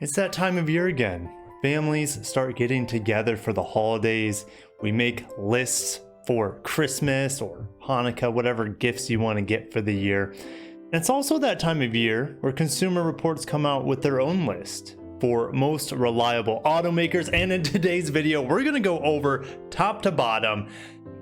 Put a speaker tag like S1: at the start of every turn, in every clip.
S1: It's that time of year again. Families start getting together for the holidays. We make lists for Christmas or Hanukkah, whatever gifts you want to get for the year. And it's also that time of year where Consumer Reports come out with their own list for most reliable automakers. And in today's video, we're going to go over top to bottom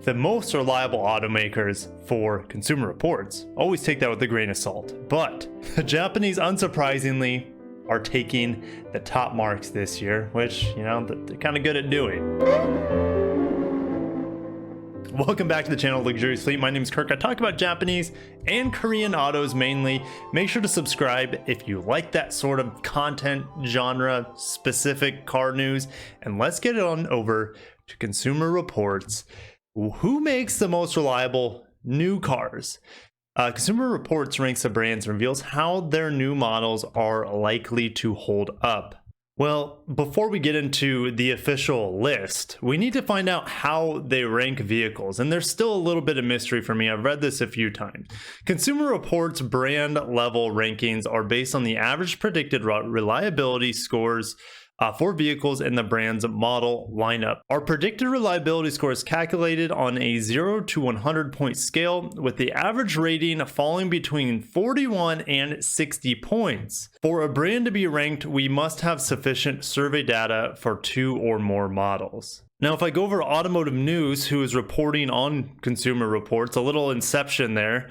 S1: the most reliable automakers for Consumer Reports. Always take that with a grain of salt. But the Japanese, unsurprisingly, are taking the top marks this year, which, you know, they're kind of good at doing. Welcome back to the channel, Lexurious Fleet. My name is Kirk. I talk about Japanese and Korean autos mainly. Make sure to subscribe if you like that sort of content, genre, specific car news. And let's get it on over to Consumer Reports. Who makes the most reliable new cars? Consumer Reports ranks the brands and reveals how their new models are likely to hold up. Well, before we get into the official list, we need to find out how they rank vehicles, and there's still a little bit of mystery for me. I've read this a few times. Consumer Reports brand level rankings are based on the average predicted reliability scores for vehicles in the brand's model lineup. Our predicted reliability score is calculated on a 0 to 100 point scale, with the average rating falling between 41 and 60 points. For a brand to be ranked, we must have sufficient survey data for 2 or more models. Now, if I go over Automotive News, who is reporting on Consumer Reports, a little inception there.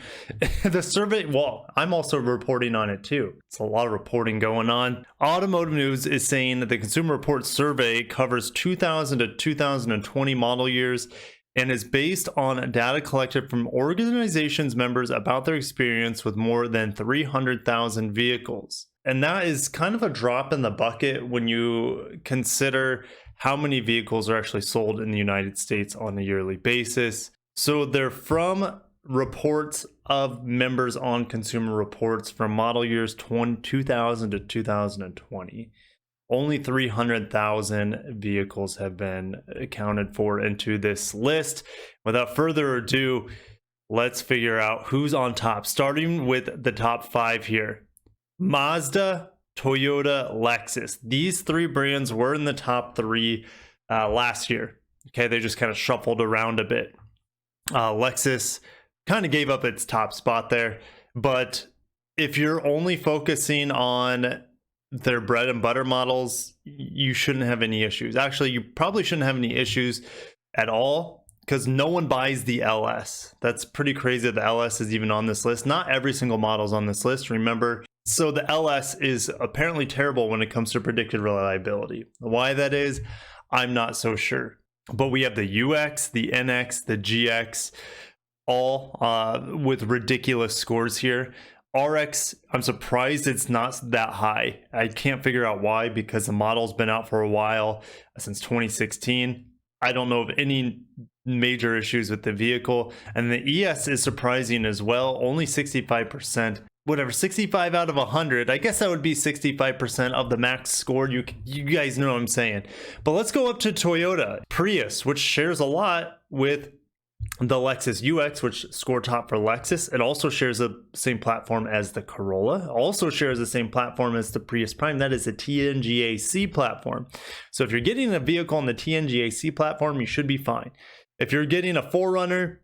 S1: The survey, well, I'm also reporting on it too. It's a lot of reporting going on. Automotive News is saying that the Consumer Reports survey covers 2000 to 2020 model years and is based on data collected from organizations members about their experience with more than 300,000 vehicles. And that is kind of a drop in the bucket when you consider how many vehicles are actually sold in the United States on a yearly basis. So they're from reports of members on Consumer Reports from model years 2000 to 2020. Only 300,000 vehicles have been accounted for into this list. Without further ado, let's figure out who's on top, starting with the top 5 here. Mazda, Toyota, Lexus. These 3 brands were in the top 3 last year. Okay, they just kind of shuffled around a bit. Lexus kind of gave up its top spot there, but if you're only focusing on their bread and butter models, you shouldn't have any issues. Actually, you probably shouldn't have any issues at all, because no one buys the LS. That's pretty crazy that the LS is even on this list. Not every single model is on this list, remember. So the LS is apparently terrible when it comes to predicted reliability. Why that is, I'm not so sure. But we have the UX, the NX, the GX, all with ridiculous scores here. RX, I'm surprised it's not that high. I can't figure out why, because the model's been out for a while, since 2016. I don't know of any major issues with the vehicle. And the ES is surprising as well, only 65%. Whatever, 65 out of 100. I guess that would be 65% of the max scored. You guys know what I'm saying. But let's go up to Toyota Prius, which shares a lot with the Lexus UX, which scored top for Lexus. It also shares the same platform as the Corolla. Also shares the same platform as the Prius Prime. That is the TNGA-C platform. So if you're getting a vehicle on the TNGA-C platform, you should be fine. If you're getting a 4Runner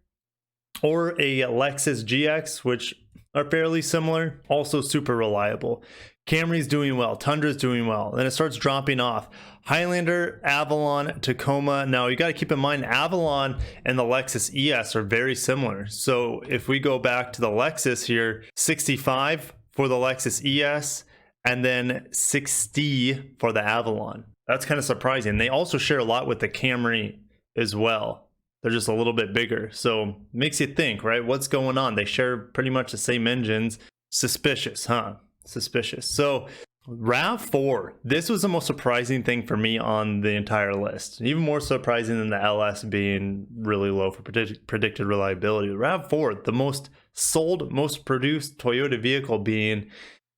S1: or a Lexus GX, which are fairly similar, also super reliable. Camry's doing well, Tundra's doing well, then it starts dropping off. Highlander, Avalon, Tacoma. Now you got to keep in mind Avalon and the Lexus ES are very similar. So if we go back to the Lexus here, 65 for the Lexus ES and then 60 for the Avalon. That's kind of surprising. They also share a lot with the Camry as well. They're just a little bit bigger. So makes you think, right? What's going on? They share pretty much the same engines. Suspicious, huh? Suspicious. So RAV4, this was the most surprising thing for me on the entire list. Even more surprising than the LS being really low for predicted reliability. RAV4, the most sold, most produced Toyota vehicle, being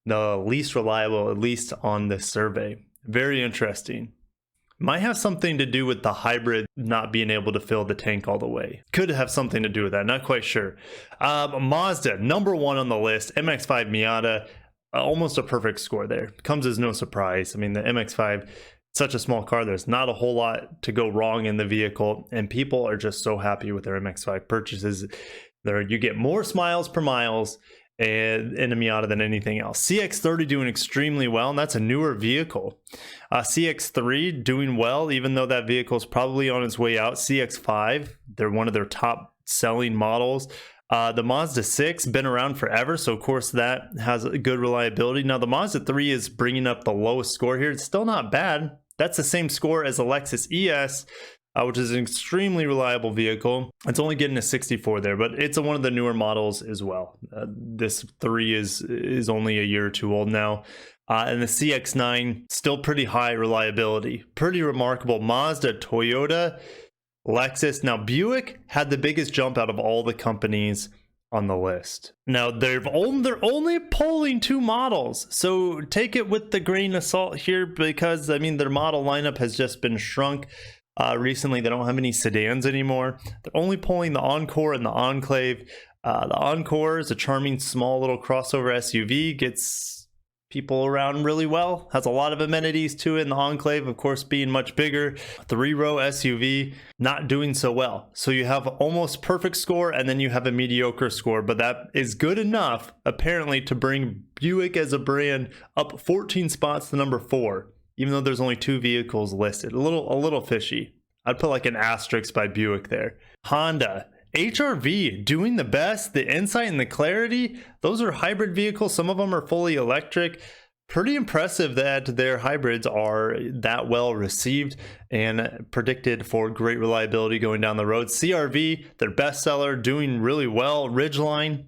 S1: the least reliable, at least on this survey. Very interesting. Might have something to do with the hybrid not being able to fill the tank all the way. Could have something to do with that, not quite sure. Mazda, number 1 on the list, MX-5 Miata. almost a perfect score there. Comes as no surprise. I mean, the MX-5, such a small car, there's not a whole lot to go wrong in the vehicle, and people are just so happy with their MX-5 purchases. You get more smiles per miles in a Miata than anything else. CX-30 doing extremely well, and that's a newer vehicle. CX-3 doing well, even though that vehicle is probably on its way out. CX-5, they're one of their top selling models. The Mazda 6 been around forever, so of course that has a good reliability. Now the Mazda 3 is bringing up the lowest score here. It's still not bad. That's the same score as the Lexus ES, which is an extremely reliable vehicle. It's only getting a 64 there, but it's one of the newer models as well. This 3 is only a year or two old now. And the CX-9, still pretty high reliability. Pretty remarkable. Mazda, Toyota, Lexus. Now Buick had the biggest jump out of all the companies on the list. Now they're only polling 2 models, so take it with the grain of salt here, because I mean their model lineup has just been shrunk recently. They don't have any sedans anymore. They're only polling the Encore and the Enclave. The Encore is a charming small little crossover SUV, gets people around really well, has a lot of amenities to it. And the Enclave, of course, being much bigger, 3-row SUV, not doing so well. So you have almost perfect score, and then you have a mediocre score, but that is good enough apparently to bring Buick as a brand up 14 spots to number 4, even though there's only 2 vehicles listed. A little fishy. I'd put like an asterisk by Buick there. Honda, HR-V doing the best. The Insight and the Clarity, those are hybrid vehicles. Some of them are fully electric. Pretty impressive that their hybrids are that well received and predicted for great reliability going down the road. CR-V, their bestseller, doing really well. Ridgeline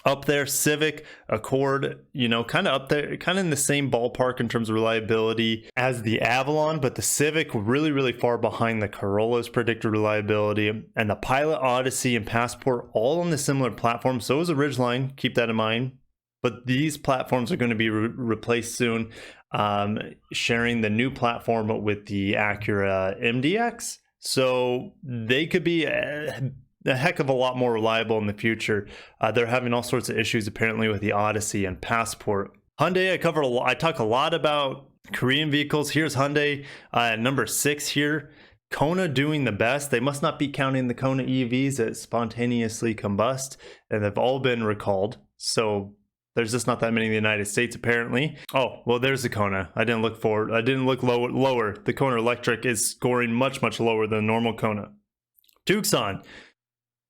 S1: up there. Civic, Accord, you know, kind of up there, kind of in the same ballpark in terms of reliability as the Avalon, but the Civic really far behind the Corolla's predicted reliability. And the Pilot, Odyssey, and Passport all on the similar platform. So is a Ridgeline, keep that in mind. But these platforms are going to be replaced soon, sharing the new platform with the Acura MDX. So they could be a heck of a lot more reliable in the future. They're having all sorts of issues apparently with the Odyssey and Passport. Hyundai, I talk a lot about Korean vehicles. Here's Hyundai at number 6 here. Kona doing the best. They must not be counting the Kona EVs that spontaneously combust, and they've all been recalled. So there's just not that many in the United States apparently. Oh, well, there's the Kona. I didn't look lower. The Kona Electric is scoring much lower than normal Kona. Tucson,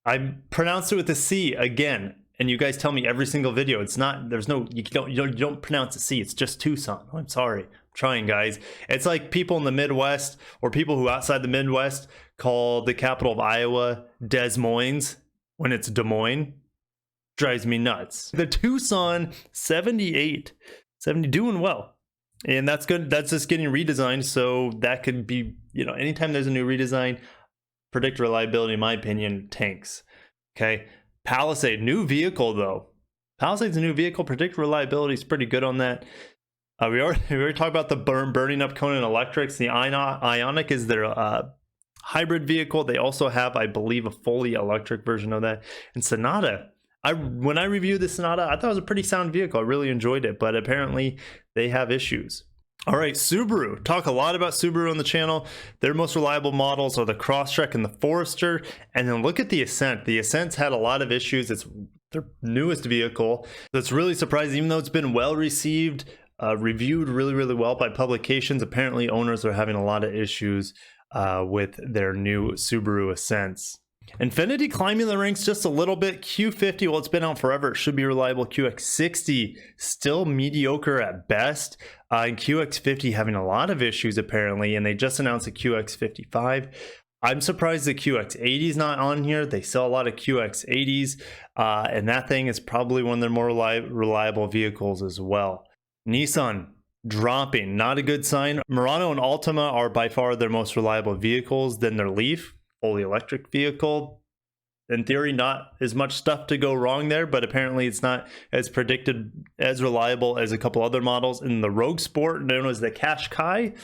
S1: I pronounced it with a C again, and you guys tell me every single video it's not. You don't pronounce a C. It's just Tucson. I'm sorry. I'm trying, guys. It's like people in the Midwest or people who outside the Midwest call the capital of Iowa Des Moines when it's Des Moines. Drives me nuts. The Tucson 78, 70 doing well, and that's good. That's just getting redesigned, so that could be, you know, anytime there's a new redesign, predict reliability in my opinion tanks. Okay, Palisade, new vehicle though. Palisade's a new vehicle. Predict reliability is pretty good on that. We already talked about the burning up Conan Electrics. The Ioniq is their hybrid vehicle. They also have, I believe, a fully electric version of that. And Sonata, when I reviewed the Sonata, I thought it was a pretty sound vehicle. I really enjoyed it, but apparently they have issues. All right, Subaru. Talk a lot about Subaru on the channel. Their most reliable models are the Crosstrek and the Forester. And then look at the Ascent. The Ascent's had a lot of issues. It's their newest vehicle. That's really surprising, even though it's been well received, reviewed really well by publications. Apparently owners are having a lot of issues with their new Subaru Ascents. Infiniti climbing the ranks just a little bit. Q50, well, it's been out forever. It should be reliable. QX60, still mediocre at best. And QX50 having a lot of issues apparently, and they just announced a QX55. I'm surprised the QX80 is not on here. They sell a lot of QX80s, and that thing is probably one of their more reliable vehicles as well. Nissan dropping, not a good sign. Murano and Altima are by far their most reliable vehicles. Then their Leaf, fully electric vehicle. In theory, not as much stuff to go wrong there, but apparently it's not as predicted, as reliable as a couple other models. In the Rogue Sport, known as the Qashqai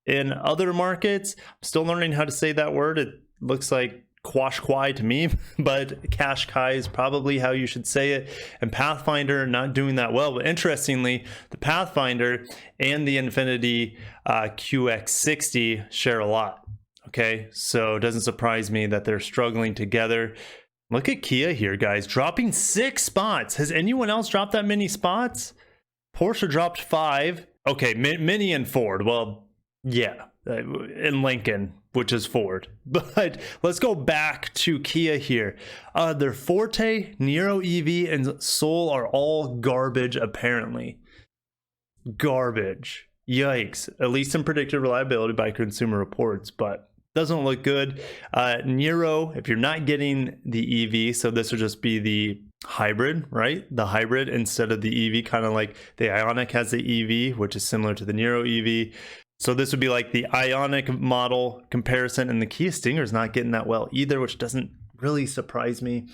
S1: in other markets, I'm still learning how to say that word. It looks like Qashqai to me, but Qashqai is probably how you should say it. And Pathfinder not doing that well. But interestingly, the Pathfinder and the Infinity QX60 share a lot. Okay, so it doesn't surprise me that they're struggling together. Look at Kia here, guys, dropping 6 spots. Has anyone else dropped that many spots? Porsche dropped 5. Okay, Mini and Ford. Well, yeah, and Lincoln, which is Ford. But let's go back to Kia here. Their Forte, Niro EV, and Soul are all garbage, apparently. Garbage. Yikes. At least in predicted reliability by Consumer Reports, but doesn't look good. Niro, if you're not getting the EV, so this would just be the hybrid, right? The hybrid instead of the EV, kind of like the Ioniq has the EV, which is similar to the Niro EV. So this would be like the Ioniq model comparison, and the Kia Stinger is not getting that well either, which doesn't really surprise me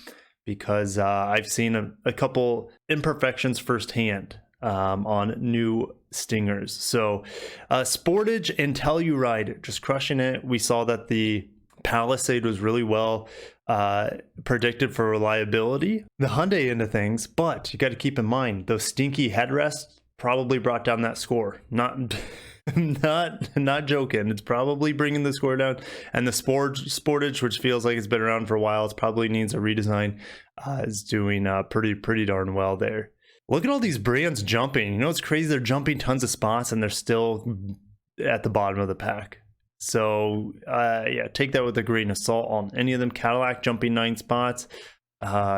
S1: because I've seen a couple imperfections firsthand on new Stingers. So Sportage and Telluride just crushing it. We saw that the Palisade was really well predicted for reliability, the Hyundai end of things, but you got to keep in mind those stinky headrests probably brought down that score. Not joking. It's probably bringing the score down. And the Sportage, which feels like it's been around for a while, it probably needs a redesign, is doing pretty darn well there. Look at all these brands jumping. You know, it's crazy. They're jumping tons of spots and they're still at the bottom of the pack. So yeah, take that with a grain of salt on any of them. Cadillac jumping 9 spots.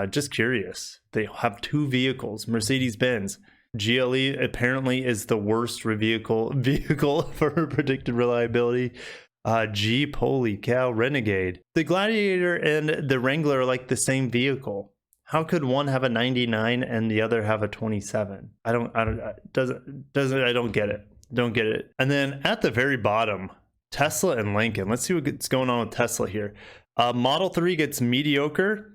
S1: Just curious. They have 2 vehicles. Mercedes-Benz. GLE apparently is the worst vehicle for predicted reliability. Jeep, holy cow, Renegade. The Gladiator and the Wrangler are like the same vehicle. How could one have a 99 and the other have a 27? I don't get it. Don't get it. And then at the very bottom, Tesla and Lincoln. Let's see what's going on with Tesla here. Model 3 gets mediocre.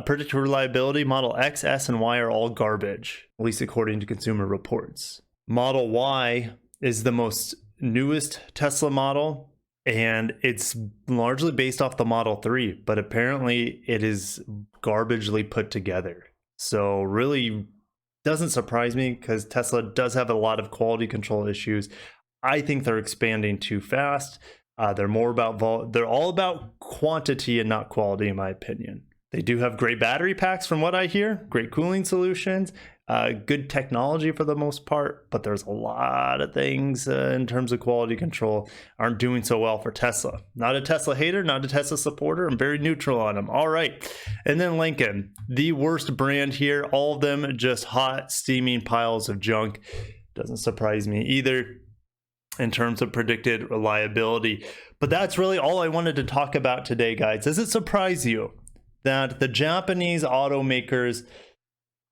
S1: Predicted reliability. Model X, S, and Y are all garbage, at least according to Consumer Reports. Model Y is the most newest Tesla model, and it's largely based off the Model 3, but apparently it is garbagely put together. So really doesn't surprise me because Tesla does have a lot of quality control issues. I think they're expanding too fast. They're all about quantity and not quality, in my opinion. They do have great battery packs from what I hear, great cooling solutions, good technology for the most part, but there's a lot of things in terms of quality control aren't doing so well for Tesla. Not a Tesla hater, not a Tesla supporter. I'm very neutral on them. All right. And then Lincoln, the worst brand here. All of them just hot, steaming piles of junk. Doesn't surprise me either in terms of predicted reliability. But that's really all I wanted to talk about today, guys. Does it surprise you that the Japanese automakers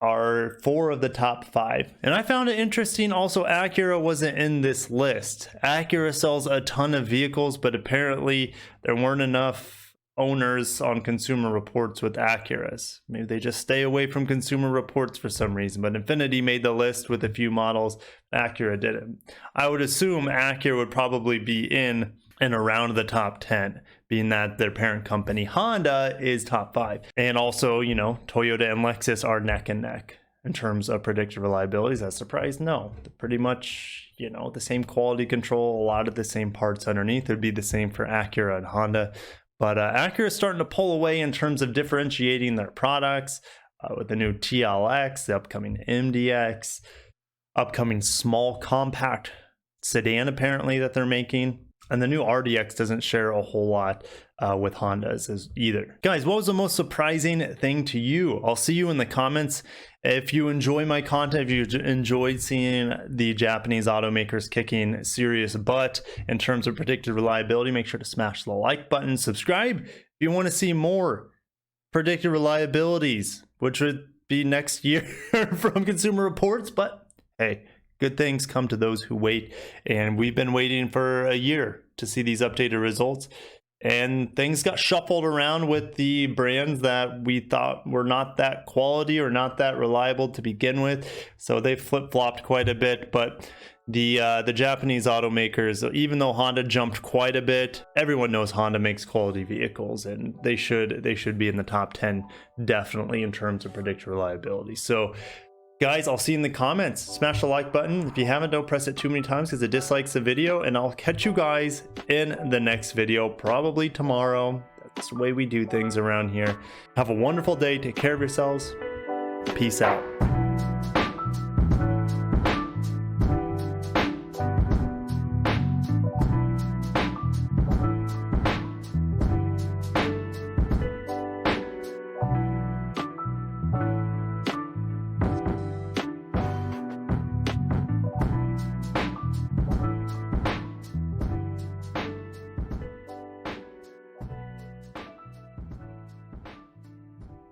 S1: are 4 of the top 5? And I found it interesting also Acura wasn't in this list. Acura sells a ton of vehicles, but apparently there weren't enough owners on Consumer Reports with Acuras. Maybe they just stay away from Consumer Reports for some reason, but Infiniti made the list with a few models. Acura didn't. I would assume Acura would probably be in and around the top 10, being that their parent company Honda is top 5. And also, you know, Toyota and Lexus are neck and neck in terms of predicted reliability. Is that a surprise? No. They're pretty much, you know, the same quality control, a lot of the same parts underneath. It would be the same for Acura and Honda. But Acura is starting to pull away in terms of differentiating their products with the new TLX, the upcoming MDX, upcoming small compact sedan apparently that they're making. And the new RDX doesn't share a whole lot with Hondas either. Guys, what was the most surprising thing to you? I'll see you in the comments. If you enjoy my content, if you enjoyed seeing the Japanese automakers kicking serious butt in terms of predicted reliability, make sure to smash the like button. Subscribe if you want to see more predicted reliabilities, which would be next year from Consumer Reports. But hey, good things come to those who wait, and we've been waiting for a year to see these updated results, and things got shuffled around with the brands that we thought were not that quality or not that reliable to begin with, so they flip-flopped quite a bit. But the Japanese automakers, even though Honda jumped quite a bit, everyone knows Honda makes quality vehicles, and they should be in the top 10 definitely in terms of predictor reliability. So guys, I'll see you in the comments. Smash the like button. If you haven't, don't press it too many times because it dislikes the video, and I'll catch you guys in the next video, probably tomorrow. That's the way we do things around here. Have a wonderful day. Take care of yourselves. Peace out.